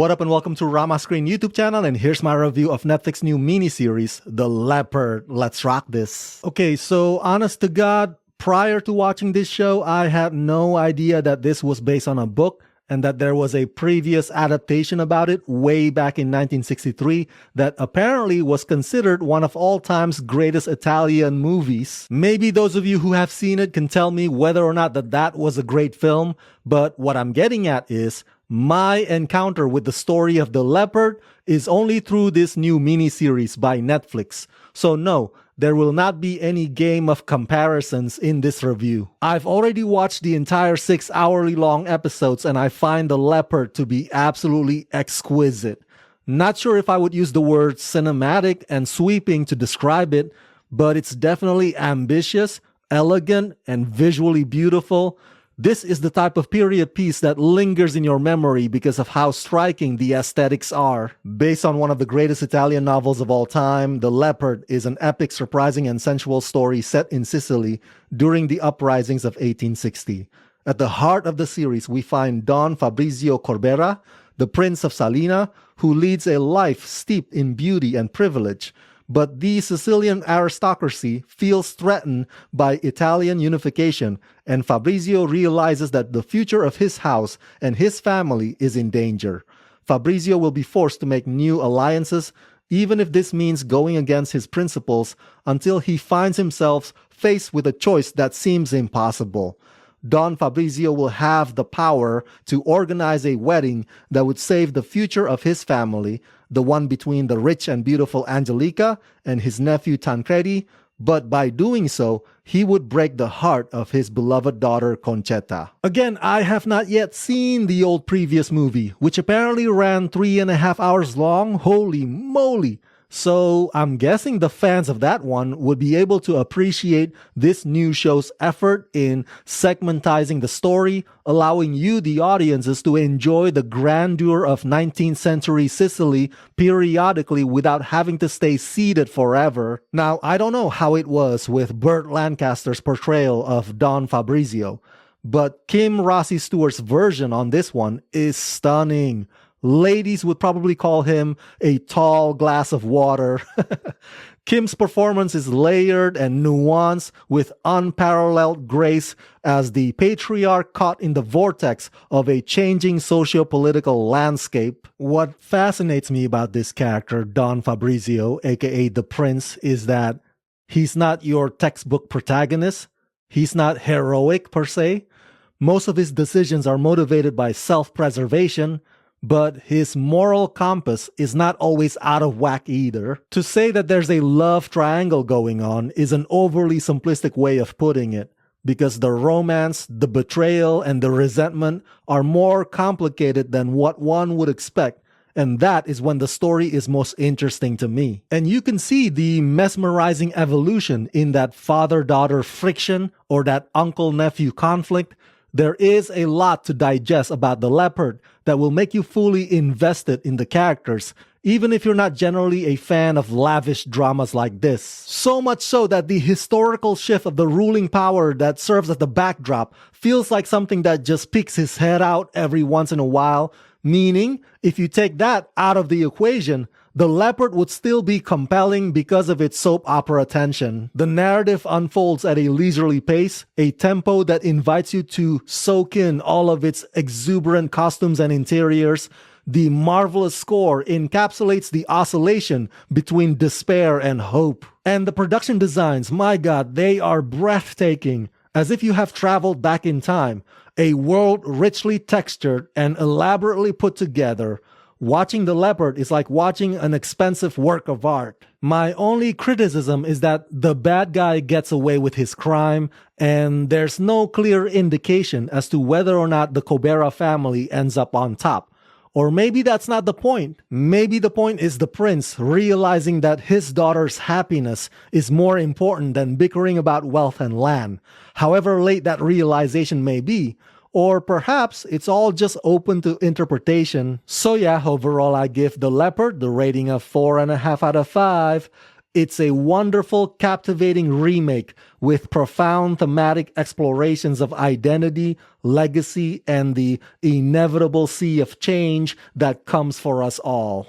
What up and welcome to Rama Screen YouTube channel, and here's my review of Netflix new miniseries, The Leopard. Let's rock this. Okay, so honest to God, prior to watching this show, I had no idea that this was based on a book and that there was a previous adaptation about it way back in 1963 that apparently was considered one of all time's greatest Italian movies. Maybe those of you who have seen it can tell me whether or not that was a great film, but what I'm getting at is my encounter with the story of The Leopard is only through this new miniseries by Netflix. So no, there will not be any game of comparisons in this review. I've already watched the entire 6-hourly long episodes and I find The Leopard to be absolutely exquisite. Not sure if I would use the word cinematic and sweeping to describe it, but it's definitely ambitious, elegant, and visually beautiful. This is the type of period piece that lingers in your memory because of how striking the aesthetics are. Based on one of the greatest Italian novels of all time, The Leopard is an epic, surprising, and sensual story set in Sicily during the uprisings of 1860. At the heart of the series, we find Don Fabrizio Corbera, the Prince of Salina, who leads a life steeped in beauty and privilege. But the Sicilian aristocracy feels threatened by Italian unification, and Fabrizio realizes that the future of his house and his family is in danger. Fabrizio will be forced to make new alliances, even if this means going against his principles, until he finds himself faced with a choice that seems impossible. Don Fabrizio will have the power to organize a wedding that would save the future of his family, the one between the rich and beautiful Angelica and his nephew Tancredi, but by doing so, he would break the heart of his beloved daughter Concetta. Again, I have not yet seen the old previous movie, which apparently ran 3.5 hours long. Holy moly! So I'm guessing the fans of that one would be able to appreciate this new show's effort in segmentizing the story, allowing you, the audiences, to enjoy the grandeur of 19th century Sicily periodically without having to stay seated forever. Now, I don't know how it was with Burt Lancaster's portrayal of Don Fabrizio, but Kim Rossi Stewart's version on this one is stunning. Ladies would probably call him a tall glass of water. Kim's performance is layered and nuanced with unparalleled grace as the patriarch caught in the vortex of a changing socio-political landscape. What fascinates me about this character, Don Fabrizio, aka the Prince, is that he's not your textbook protagonist. He's not heroic per se. Most of his decisions are motivated by self-preservation, but his moral compass is not always out of whack either. To say that there's a love triangle going on is an overly simplistic way of putting it, because the romance, the betrayal, and the resentment are more complicated than what one would expect, and that is when the story is most interesting to me. And you can see the mesmerizing evolution in that father-daughter friction or that uncle-nephew conflict. There is a lot to digest about The Leopard that will make you fully invested in the characters, even if you're not generally a fan of lavish dramas like this. So much so that the historical shift of the ruling power that serves as the backdrop feels like something that just peeks his head out every once in a while, meaning if you take that out of the equation, The Leopard would still be compelling because of its soap opera tension. The narrative unfolds at a leisurely pace, a tempo that invites you to soak in all of its exuberant costumes and interiors. The marvelous score encapsulates the oscillation between despair and hope. And the production designs, my God, they are breathtaking, as if you have traveled back in time. A world richly textured and elaborately put together. Watching The Leopard is like watching an expensive work of art. My only criticism is that the bad guy gets away with his crime, and there's no clear indication as to whether or not the Corbera family ends up on top. Or maybe that's not the point. Maybe the point is the prince realizing that his daughter's happiness is more important than bickering about wealth and land, however late that realization may be. Or perhaps it's all just open to interpretation. So yeah, overall I give The Leopard the rating of 4.5 out of 5. It's a wonderful, captivating remake with profound thematic explorations of identity, legacy, and the inevitable sea of change that comes for us all.